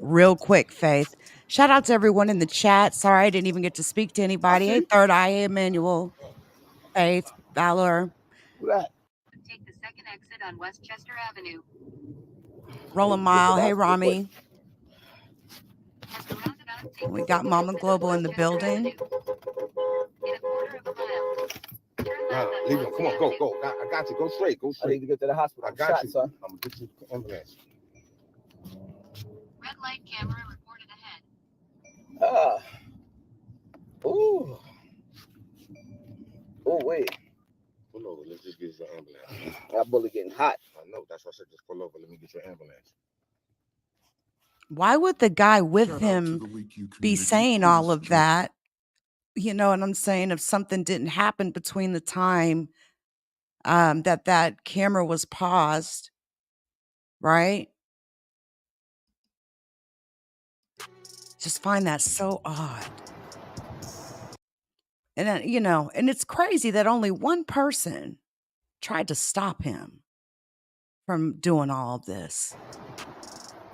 Real quick, Faith. Shout out to everyone in the chat. Sorry I didn't even get to speak to anybody. Hey, Third Eye, hey, Emmanuel, Faith, Valor. Who that? Take the second exit on Westchester Avenue. Roll a mile. Hey, Rami. We got Mama Global in the building. In a quarter of a mile. Leave him. Come on, go. I got you. Go straight. I need to get to the hospital. I got you, son. I'm gonna get you the ambulance. Red light camera reported ahead. Ooh. Oh, wait. Pull over. Let's just get your ambulance. That bullet getting hot. I know. That's why I said just pull over. Let me get your ambulance. Why would the guy with him be saying all of that? You know what I'm saying? If something didn't happen between the time that camera was paused, right? Just find that so odd. And then, and it's crazy that only one person tried to stop him from doing all of this.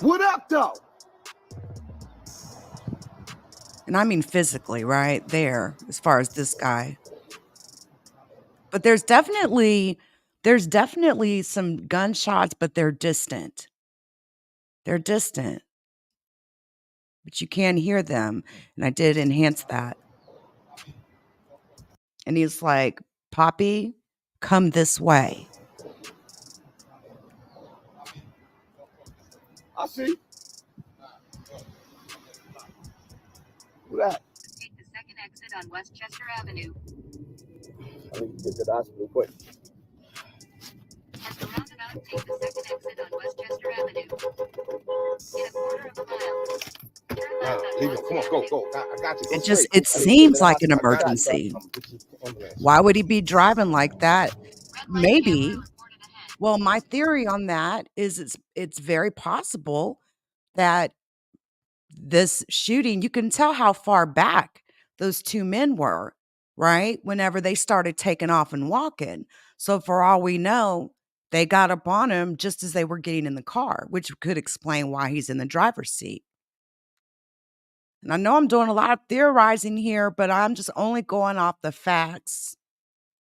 What up, though? And I mean physically, right there, as far as this guy. But there's definitely some gunshots, but they're distant. They're distant. But you can hear them. And I did enhance that. And he's like, Poppy, come this way. I see. Who that? Take the second exit on Westchester Avenue. I need to get to the hospital quick. At the roundabout, take the second exit on Westchester Avenue. In a quarter of a mile. Leave him. Come on, go. I got you. It seems like an emergency. Why would he be driving like that? Maybe. Well, my theory on that is it's very possible that this shooting, you can tell how far back those two men were, right? Whenever they started taking off and walking. So for all we know, they got up on him just as they were getting in the car, which could explain why he's in the driver's seat. And I know I'm doing a lot of theorizing here, but I'm just only going off the facts.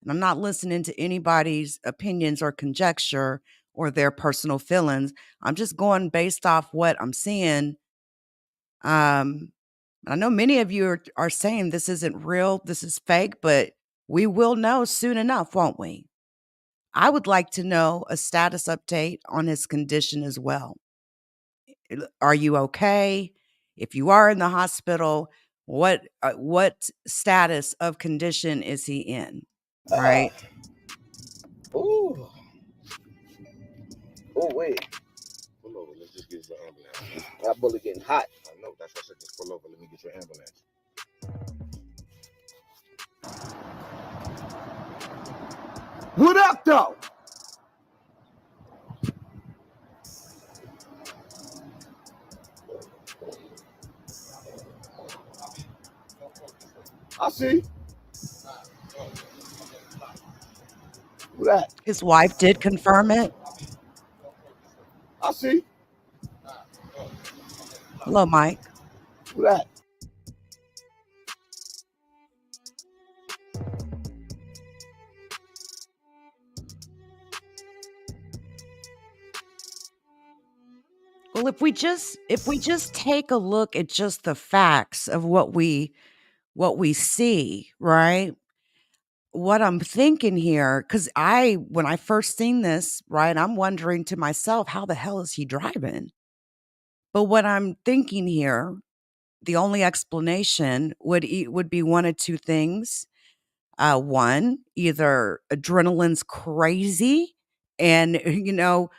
And I'm not listening to anybody's opinions or conjecture or their personal feelings. I'm just going based off what I'm seeing. I know many of you are saying this isn't real, this is fake, but we will know soon enough, won't we? I would like to know a status update on his condition as well. Are you okay? If you are in the hospital, what status of condition is he in? Right? Oh, wait. Pull over. Let's just get your ambulance. That bullet getting hot. I know. That's why I said just pull over. Let me get your ambulance. What up, though? I see. Who that? His wife did confirm it. I see. Hello, Mike. Who that? Well, if we just take a look at just the facts of what we see, right? What I'm thinking here, because when I first seen this, right, I'm wondering to myself, how the hell is he driving? But what I'm thinking here, the only explanation would be one of two things. One, either adrenaline's crazy, and it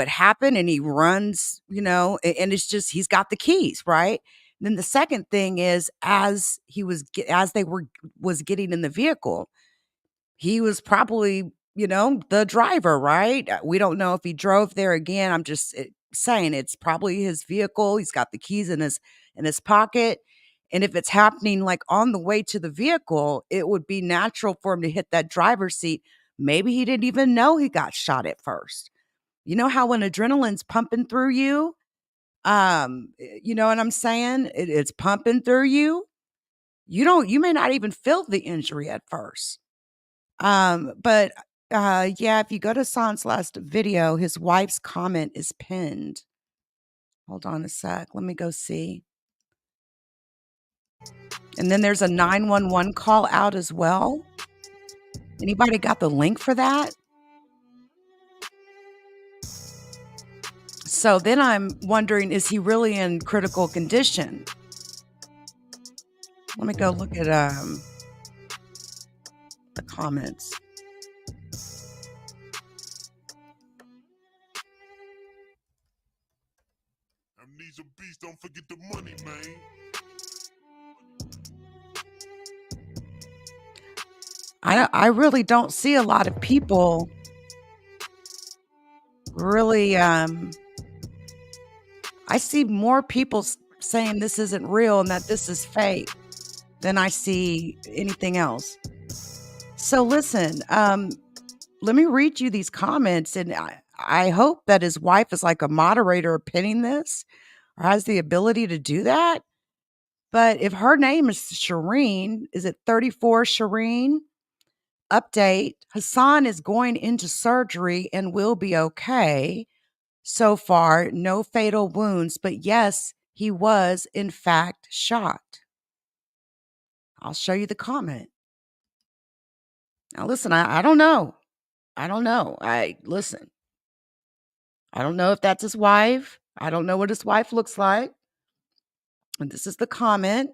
happened, and he runs, and it's just he's got the keys, right? Then the second thing is, as they was getting in the vehicle, he was probably, the driver, right? We don't know if he drove there. Again, I'm just saying it's probably his vehicle. He's got the keys in his pocket. And if it's happening like on the way to the vehicle, it would be natural for him to hit that driver's seat. Maybe he didn't even know he got shot at first. You know how when adrenaline's pumping through you, You know what I'm saying? It's pumping through you. You may not even feel the injury at first. But yeah, if you go to Hassan's last video, his wife's comment is pinned. Hold on a sec. Let me go see. And then there's a 911 call out as well. Anybody got the link for that? So then I'm wondering, is he really in critical condition? Let me go look at the comments. Amnesia beast, don't forget the money, man. I really don't see a lot of people really I see more people saying this isn't real and that this is fake than I see anything else. So listen, let me read you these comments, and I hope that his wife is like a moderator pinning this or has the ability to do that. But if her name is Shireen, is it 34 Shireen? Update, Hassan is going into surgery and will be okay. So far, no fatal wounds, but yes, he was in fact shot. I'll show you the comment. Now listen, I don't know. I don't know. Listen. I don't know if that's his wife. I don't know what his wife looks like. And this is the comment.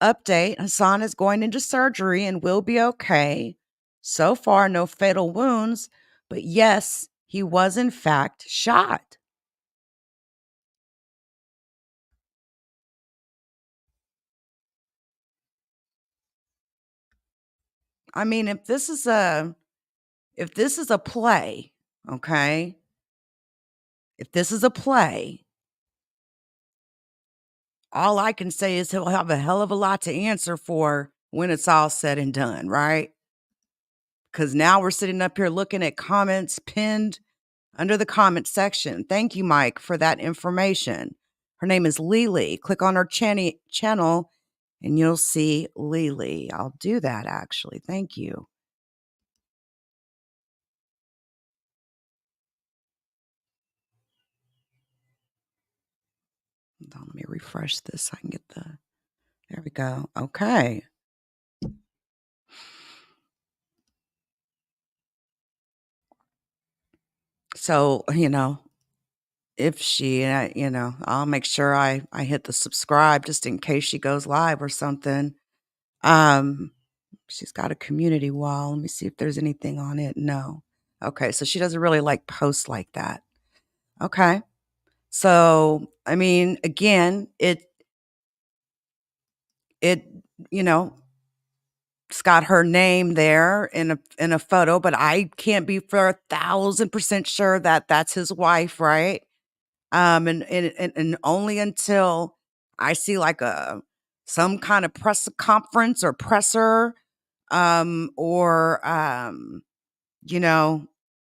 Update, Hassan is going into surgery and will be okay. So far, no fatal wounds, but yes, he was in fact shot. I mean, if this is a play, okay? If this is a play, all I can say is he'll have a hell of a lot to answer for when it's all said and done, right? Because now we're sitting up here looking at comments pinned under the comment section. Thank you, Mike, for that information. Her name is Lily. Click on her channel and you'll see Lily. I'll do that, actually. Thank you. Hold on, let me refresh this so I can get the... There we go. Okay. So, if she, I'll make sure I hit the subscribe just in case she goes live or something. She's got a community wall. Let me see if there's anything on it. No. Okay, so she doesn't really like posts like that. Okay. So, I mean, again, it's got her name there in a photo, but I can't be for 1,000% sure that that's his wife, right? And only until I see like some kind of press conference or presser, or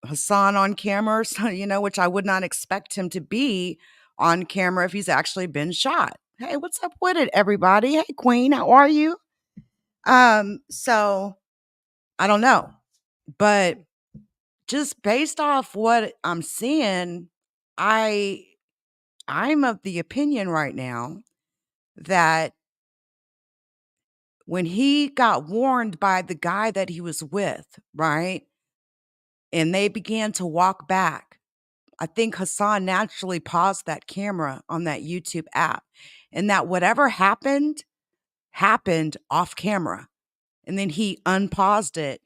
Hassan on camera, so, which I would not expect him to be on camera if he's actually been shot. Hey, what's up with it, everybody? Hey, Queen, how are you? So I don't know, but just based off what I'm seeing, I'm of the opinion right now that when he got warned by the guy that he was with, right, and they began to walk back, I think Hassan naturally paused that camera on that YouTube app, and that whatever happened off camera. And then he unpaused it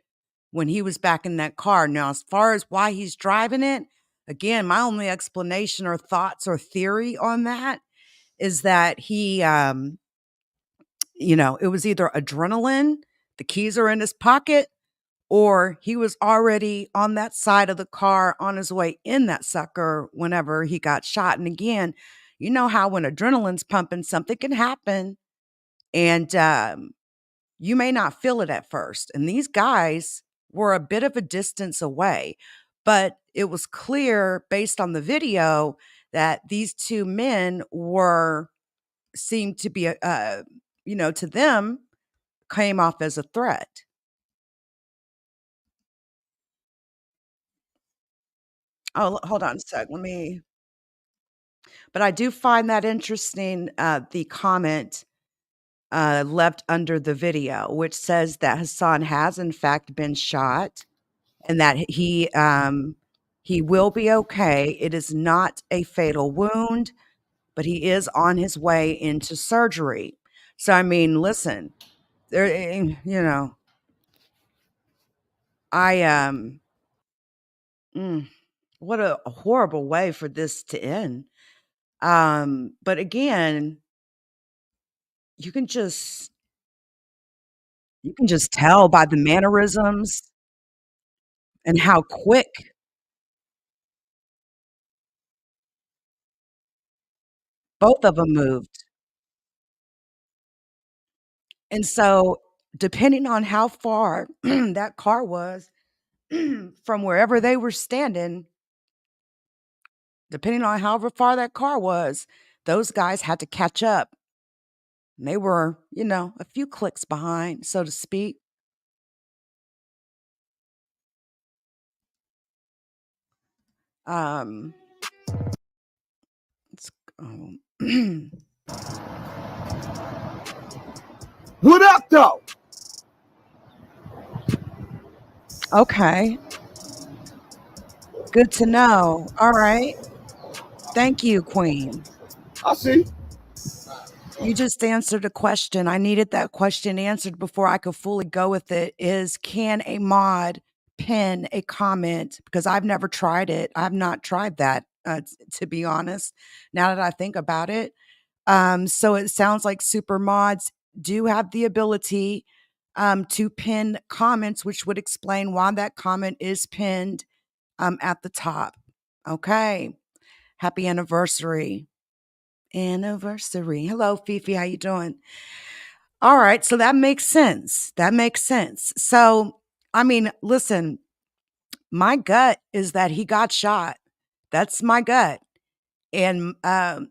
when he was back in that car. Now, as far as why he's driving it, again, my only explanation or thoughts or theory on that is that he, it was either adrenaline, the keys are in his pocket, or he was already on that side of the car on his way in that sucker whenever he got shot. And again, you know how when adrenaline's pumping, something can happen. And you may not feel it at first. And these guys were a bit of a distance away, but it was clear based on the video that these two men seemed to be, to them, came off as a threat. Oh, hold on a sec. But I do find that interesting, the comment left under the video, which says that Hassan has in fact been shot and that he will be okay. It is not a fatal wound, but he is on his way into surgery. So, I mean, listen, there, I mm, what a horrible way for this to end. But again, you can just tell by the mannerisms and how quick both of them moved. And so, depending on how far that car was from wherever they were standing, depending on however far that car was, those guys had to catch up. And they were, a few clicks behind, so to speak. Um, let's go. What up, though? Okay. Good to know. All right. Thank you, Queen. I see. You just answered a question. I needed that question answered before I could fully go with it. Can a mod pin a comment? Because I've never tried it. I've not tried that, to be honest, now that I think about it. So it sounds like super mods do have the ability to pin comments, which would explain why that comment is pinned at the top. Okay. Happy anniversary. Hello, Fifi. How you doing? All right. So that makes sense. So, I mean, listen, my gut is that he got shot. That's my gut. And, I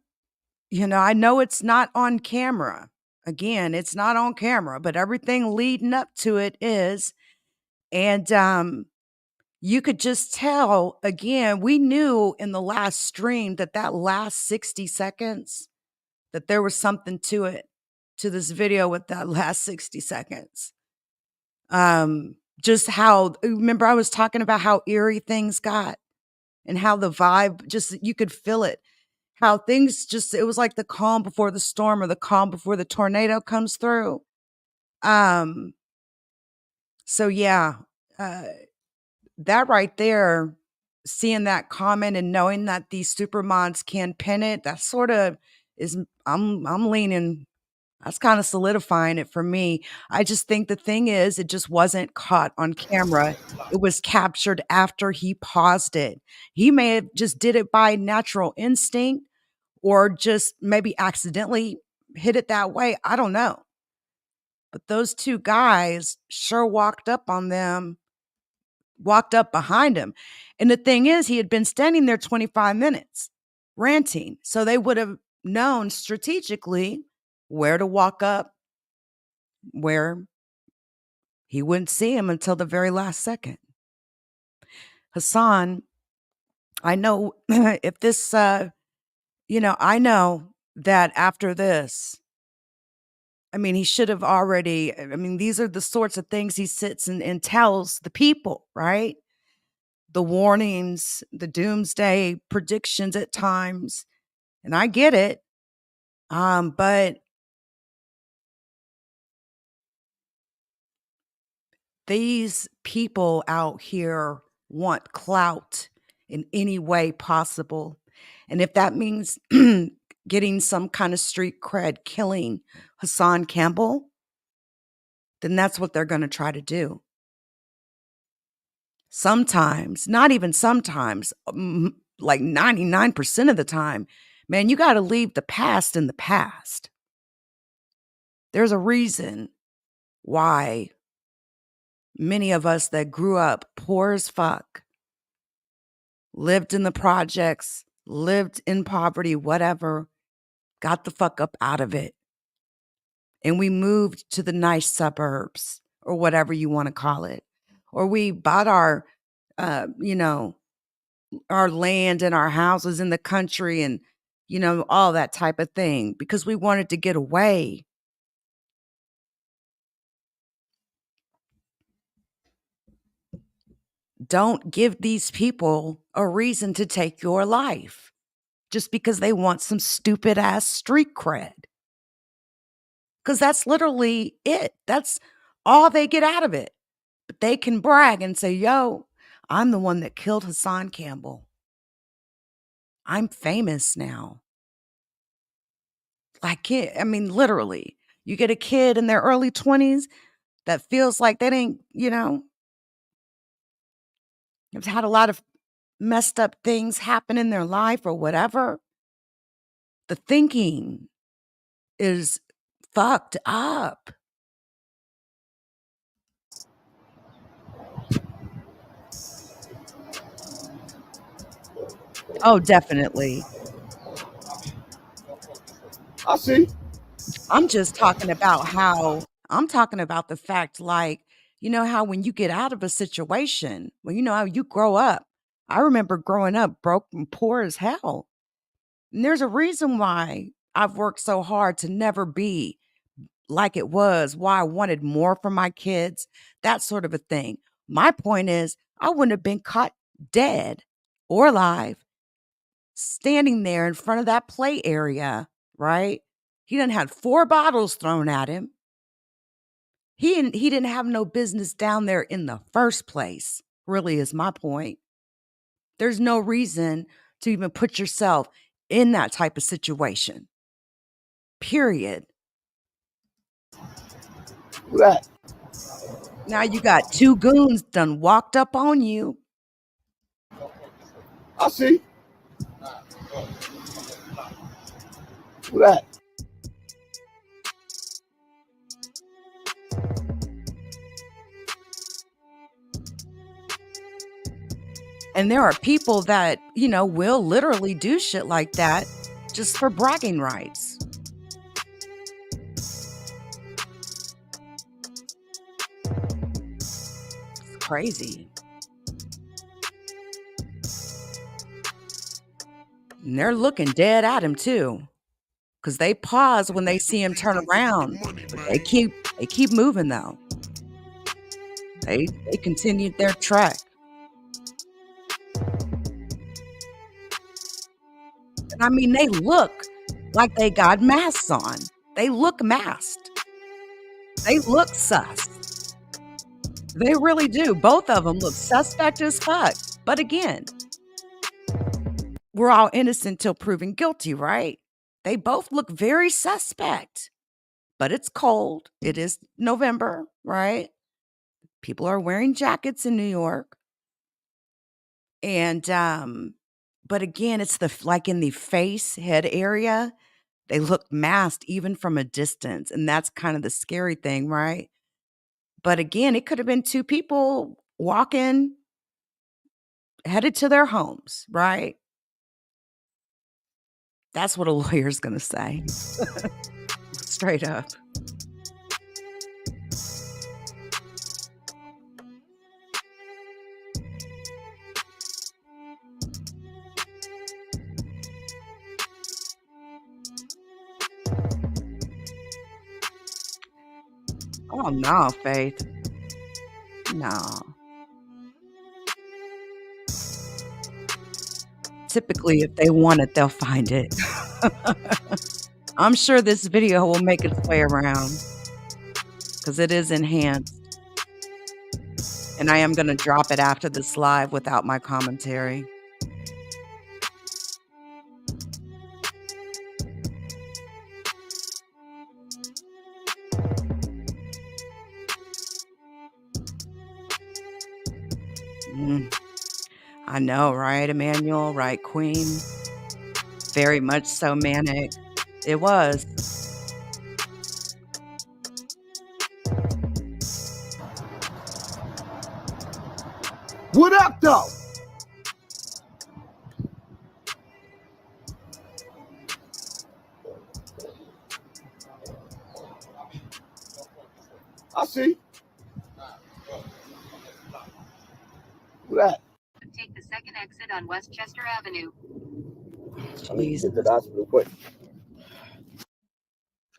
know it's not on camera. Again, it's not on camera, but everything leading up to it is. And, you could just tell, again, we knew in the last stream that last 60 seconds, that there was something to it, to this video with that last 60 seconds. Just how, remember I was talking about how eerie things got and how the vibe, just, you could feel it. How things just, it was like the calm before the storm or the calm before the tornado comes through. So yeah, that right there, seeing that comment and knowing that these super mods can pin it, that sort of is, I'm leaning, that's kind of solidifying it for me. I just think the thing is, it just wasn't caught on camera. It was captured after he paused it. He may have just did it by natural instinct or just maybe accidentally hit it that way. I don't know. But those two guys sure walked up behind him. And the thing is, he had been standing there 25 minutes ranting. So they would have known strategically where to walk up, where he wouldn't see him until the very last second. Hassan, I know if this, I know that after this, I mean, he should have already, I mean, these are the sorts of things he sits and tells the people, right? The warnings, the doomsday predictions at times. And I get it. But these people out here want clout in any way possible. And if that means getting some kind of street cred, killing Hassan Campbell, then that's what they're going to try to do. Sometimes, not even sometimes, like 99% of the time, man, you got to leave the past in the past. There's a reason why many of us that grew up poor as fuck, lived in the projects, lived in poverty, whatever, got the fuck up out of it. And we moved to the nice suburbs or whatever you want to call it. Or we bought our, our land and our houses in the country and, all that type of thing because we wanted to get away. Don't give these people a reason to take your life just because they want some stupid ass street cred. Because that's literally it. That's all they get out of it. But they can brag and say, yo, I'm the one that killed Hassan Campbell. I'm famous now. Literally, you get a kid in their early 20s that feels like they didn't, have had a lot of messed up things happen in their life or whatever. The thinking is fucked up. Oh, definitely. I see. I'm just talking about the fact, like, how when you get out of a situation, how you grow up. I remember growing up broke and poor as hell. And there's a reason why I've worked so hard to never be like it was, why I wanted more for my kids, that sort of a thing. My point is, I wouldn't have been caught dead or alive standing there in front of that play area, right? He done had 4 bottles thrown at him. He didn't have no business down there in the first place, really is my point. There's no reason to even put yourself in that type of situation. Period. Who that? Now you got 2 goons done walked up on you. I see. Who that? And there are people that, will literally do shit like that just for bragging rights. It's crazy. And they're looking dead at him too. Because they pause when they see him turn around. But they keep moving though. They continued their trek. And they look like they got masks on. They look masked. They look sus. They really do. Both of them look suspect as fuck. But again, we're all innocent till proven guilty, right? They both look very suspect. But it's cold. It is November, right? People are wearing jackets in New York. And but again, it's like in the face, head area, they look masked even from a distance. And that's kind of the scary thing, right? But again, it could have been 2 people walking, headed to their homes, right? That's what a lawyer's going to say. Straight up. Oh, no, Faith. No. Typically, if they want it, they'll find it. I'm sure this video will make its way around because it is enhanced. And I am going to drop it after this live without my commentary. I know, right, Emmanuel? Right, Queen? Very much so manic. It was. What up, though? I see. Who that? Take the second exit on Westchester Avenue. I need to Jesus. get to the hospital quick.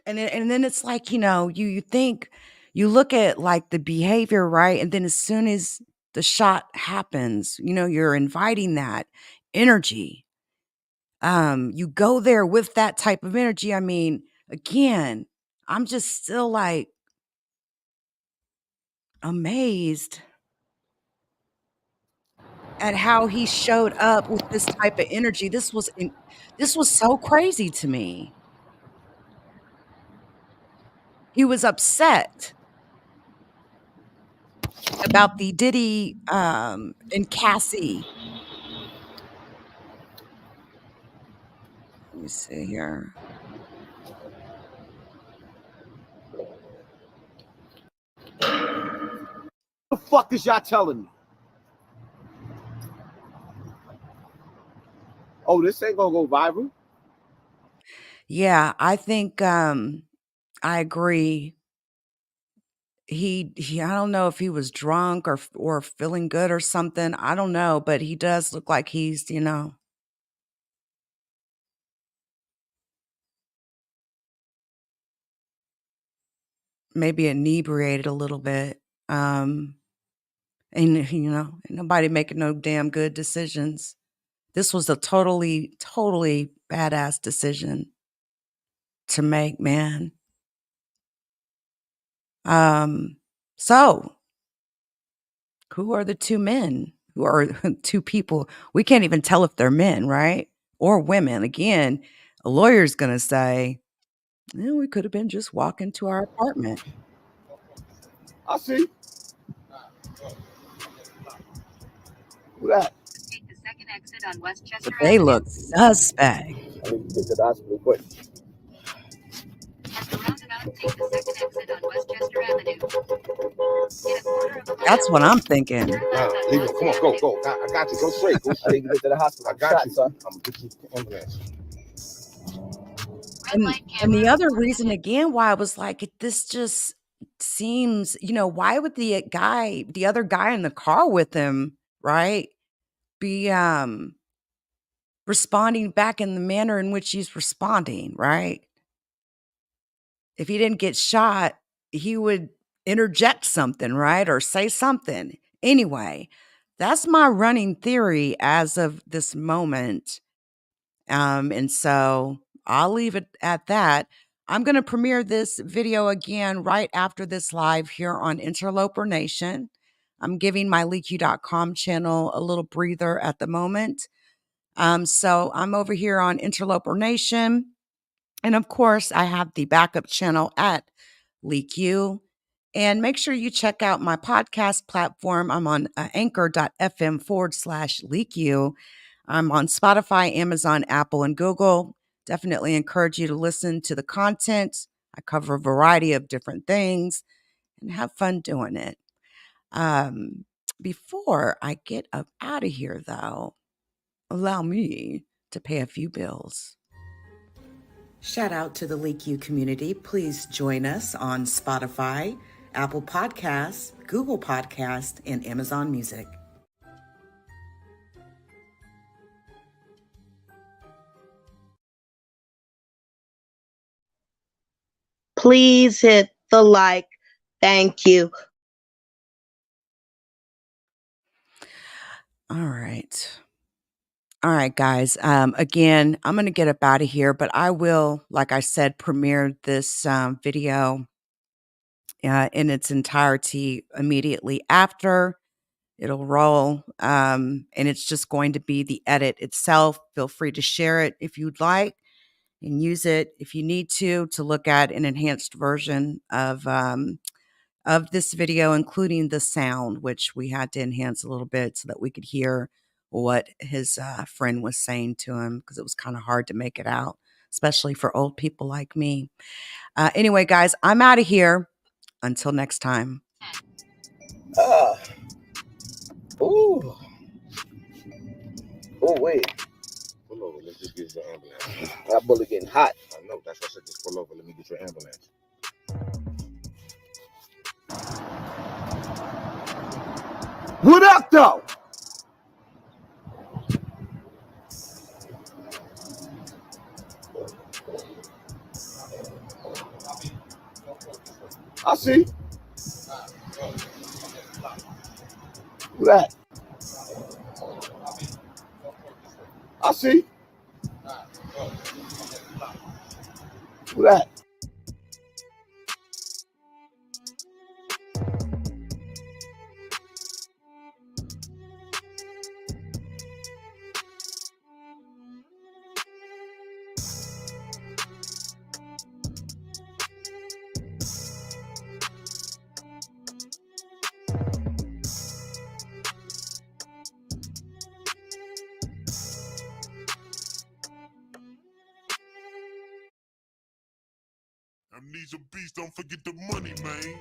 And then it's like, you think, you look at like the behavior, right? And then as soon as the shot happens, you're inviting that energy. You go there with that type of energy. I mean, again, I'm just still like amazed at how he showed up with this type of energy. This was so crazy to me. He was upset about the Diddy and Cassie. Let me see here. What the fuck is y'all telling me? Oh, this ain't gonna go viral. Yeah, I think I agree. He I don't know if he was drunk or feeling good or something. I don't know, but he does look like he's, maybe inebriated a little bit. And nobody making no damn good decisions. This was a totally, totally badass decision to make, man. So who are the two men? Who are two people? We can't even tell if they're men, right? Or women. Again, a lawyer's gonna say, we could have been just walking to our apartment. I see. Who that? Take the second exit on Westchester But they Avenue. look suspect. I need to get to the hospital quick. At the roundabout, take the second exit on Westchester Avenue. In a quarter of a mile. That's what I'm thinking. Turn left on Leave it. Boston Come on, go, Avenue. go. I got you. Go straight. Go I straight. need to get to the hospital. I got you, son. I'm gonna get you to the ambulance. Red And light and the camera. other reason again why I was like, this just seems, why would the other guy in the car with him, right, be responding back in the manner in which he's responding, right? If he didn't get shot, he would interject something, right? Or say something. Anyway, that's my running theory as of this moment. And so I'll leave it at that. I'm going to premiere this video again right after this live here on Interloper Nation. I'm giving my LeakYou.com channel a little breather at the moment. So I'm over here on Interloper Nation. And of course, I have the backup channel at LeakYou. And make sure you check out my podcast platform. I'm on anchor.fm/LeakYou. I'm on Spotify, Amazon, Apple, and Google. Definitely encourage you to listen to the content. I cover a variety of different things and have fun doing it. Before I get up out of here, though, allow me to pay a few bills. Shout out to the LeakYou community. Please join us on Spotify, Apple Podcasts, Google Podcasts, and Amazon Music. Please hit the like. Thank you. All right. All right, guys. Again, I'm going to get up out of here, but I will, like I said, premiere this video in its entirety immediately after. It'll roll, and it's just going to be the edit itself. Feel free to share it if you'd like and use it if you need to look at an enhanced version of this video, including the sound, which we had to enhance a little bit so that we could hear what his friend was saying to him, because it was kind of hard to make it out, especially for old people like me. Anyway, guys, I'm out of here. Until next time. Ooh. Oh, wait. Pull over. Let's just get your ambulance. That bullet getting hot. I know. That's why I said just pull over. Let me get your ambulance. What up, though? I see. Who that? I see. Who that? Amnesia beast, don't forget the money, man.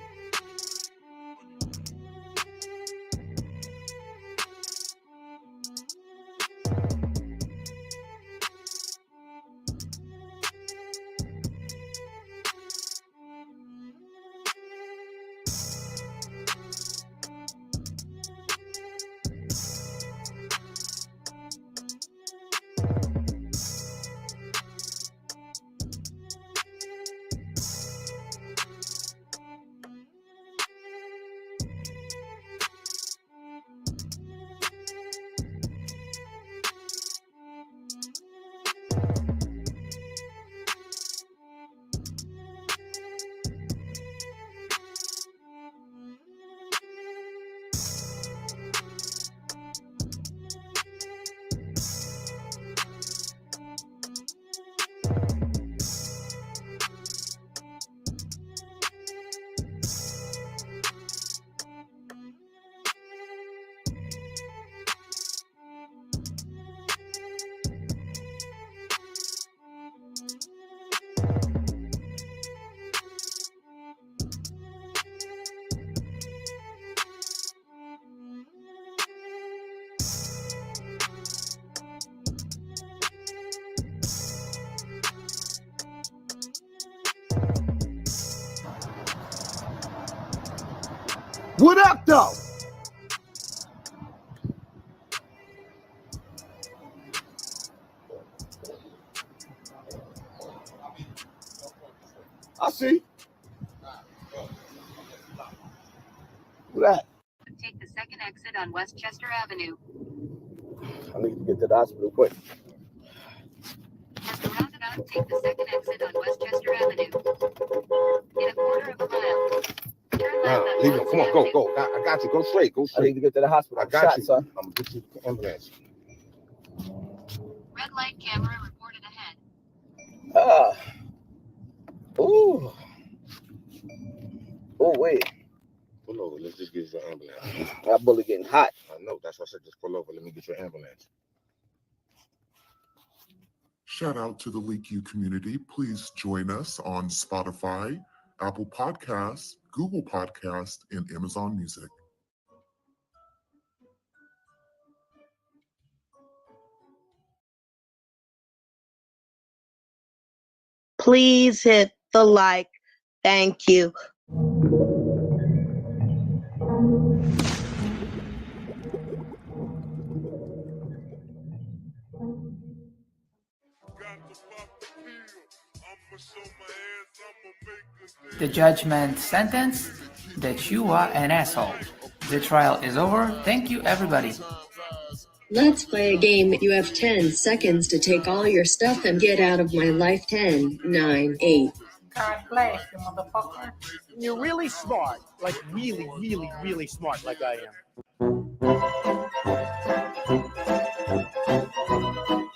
What up, though? I see. Who that? Take the second exit on Westchester Avenue. I need to get to the hospital quick. At the roundabout, take the second exit on Westchester Avenue. In a quarter of a mile. Turn left on Leave him. Come on, go, Avenue. go. I got you. Go straight. Go I need straight. to get to the hospital. I got you, son. I'm gonna get you the ambulance. Red light camera reported ahead. Ooh. Oh, wait. Pull over. Let's just get your ambulance. That bullet getting hot. I know. That's why I said just pull over. Let me get your ambulance. Shout out to the LeakYou community. Please join us on Spotify, Apple Podcasts, Google Podcasts, and Amazon Music. Please hit the like. Thank you. The judgment sentence that you are an asshole. The trial is over. Thank you, everybody. Let's play a game. You have 10 seconds to take all your stuff and get out of my life. 10, 9, 8. God bless you, motherfucker. You're really smart, like really, really, really smart, like I am.